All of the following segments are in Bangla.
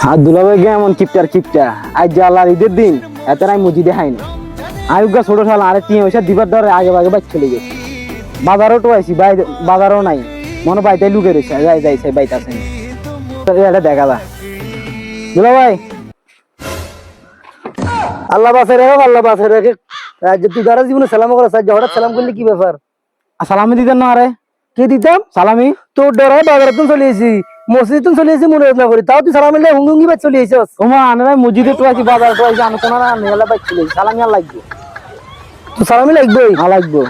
আর দুলাভাই গে এমন কিপটা আজ যে আল্লাহর ঈদের দিন এত নাই মসজিদে খাইনি আয়ুগা ছোট সাল আরে তিন পয়সা দিবার ধরে আগে বাই চলে গেছে বাজারও তো আইসি বাজারও নাই মনে বাইটাই লুকে রয়েছে যাই বাইতে আছে এটা দেখা যা দুলাভাই আল্লাহ বাসে রেখে আল্লাহ বাসে রেখে তুই যারা জীবনে সালাম করা হঠাৎ সালাম করলে কি ব্যাপার? সালামি দিতেন না আরে কে দিতাম সালামি তোর ডরাই বাজারে তুমি চলে এসেছি মসজিদ তুমি চলে এসেছি মনে না করি তাও তুই সালাম মিলে হুঙ্গি বাই চলে এসেছ ওমা আনে মসজিদে তো আছি বাজার তো আছি আমি কোনো না মেলা বাইক চলে সালামি আর লাগবে তো সালামি লাগবেই না লাগবে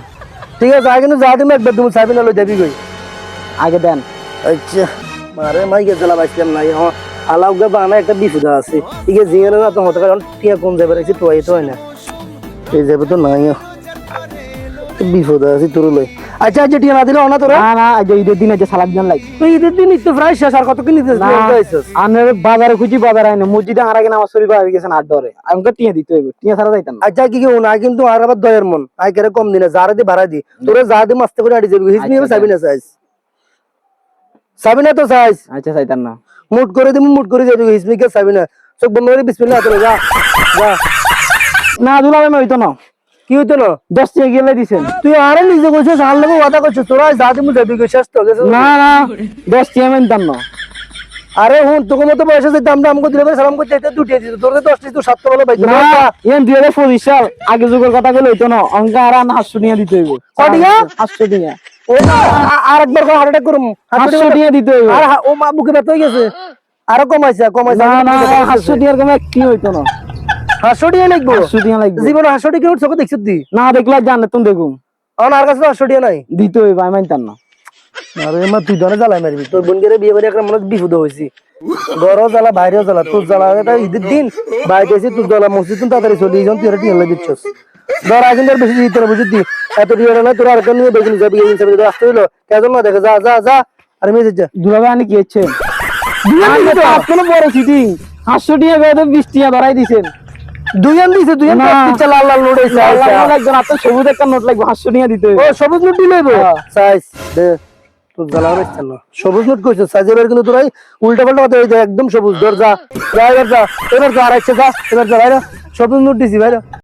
ঠিক আছে আগে কিন্তু যা তুমি একবার তুমি চাবি না লই যাবি গই আগে দেন আচ্ছা মারে মাই গে জ্বালা বাইছিলাম নাই হ্যাঁ আলাউ গে বানা একটা বিপদ আছে ইগে জিয়ানো না তো হতে কারণ টিয়া কোন যাবে রাখছি তোই তো হয় না এই যাবে তো নাই বিপদ আছে তোর লই আচ্ছা আচ্ছা টিয়া না দিলে না তোরা না আজ ঈদের দিন আজ সালাম দিন লাগবে তুই ঈদের দিন তো প্রায় শেষ আর কত কি নিতে আনের বাজারে খুঁজি বাজারে আইনে মসজিদে আর আগে নামাজ শরীফ হয়ে গেছেন 8 ধরে আমাকে টিয়া দিতে হইবে টিয়া ছাড়া যাইতাম না আচ্ছা কি না কিন্তু আর আবার দয়ের মন আই করে কম দিনে যারা দি ভাড়া দি তোরে যা দি মাস্তে করে আড়ি যাবি হিজ নিয়ে চাবি না চাইস চাবি না তো চাইস আচ্ছা চাইতাম না মুট করে দিমু মুট করে যাবি হিজ মিকে চাবি না চোখ বন্ধ করে বিসমিল্লাহ চলে যা যা না দুলাভাই আমি হইতো না কি হইতো না 10 টাকা গেলে দিছেন তুই আরে নিজে কইছিস আর লাগে ওয়াদা করছিস তোরা যা দিমু যাবি কই শেষ তো গেছে না 10 টাকা মানতাম না আরে হুন তোকে মতো বয়সে যে দামটা আমাকে দিলে সালাম করতে এটা দুটিয়ে দিত তোর 10 টি তো 7 বলে বাইতো না এন 2025 সাল আগে যুগের কথা বলে হইতো না অঙ্ক আর 800 টাকা দিতে হইব কটিয়া 800 টাকা ও আরেকবার করে হার্ট অ্যাটাক করুম 800 টাকা দিতে হইব আর ও মা বুকে ব্যথা হয়ে গেছে আরো কমাইছে না 800 টাকার কমে কি হইতো না 800 টাকা লাগবে 800 টাকা লাগবে জীবন 800 টাকা চোখে দেখছিস দি না দেখলে জান তুমি দেখুম আর কাছে 800 টাকা নাই দিতে হইব আমি মানতাম না আরে মা তুই ধরে জ্বালাই মারবি তোর বোনকে বিয়ে করে একটা মনে বিপদ হয়েছি ঘরও জ্বালা বাইরেও জ্বালা তোর জ্বালা এটা ঈদের দিন বাইরে এসে তোর জ্বালা মসজিদ তাড়াতাড়ি চলে যান তুই টিয়া লাগে দিচ্ছস ধর আগে আর বেশি দিতে না বুঝলি এত টিয়া না তোর আর কেন দেখি যাবি এই হিসাবে আসতে হইলো কেজন না দেখে যা যা যা আরে মেয়ে যা দুলাভাই আনি কি হচ্ছে কোনো বড় সিটিং 800 টাকা করে 20 টাকা ধরাই দিছেন দুইজন দিছে দুইজন চালা আল্লাহ লড়াইছে আল্লাহ একজন আপনার সবুজ একটা নোট লাগবে 500 টাকা দিতে হইব ও সবুজ নোট দিলে সাইজ দে তোর জ্বালা হচ্ছে না সবুজ নোট কইছ সাইজ এবার কিন্তু তোরাই উল্টা পাল্টা কথা হয়ে যায় একদম সবুজ ধর যা যা এবার যা আরেকটা যা এবার যা ভাইরা সবুজ নোট দিছি ভাইরা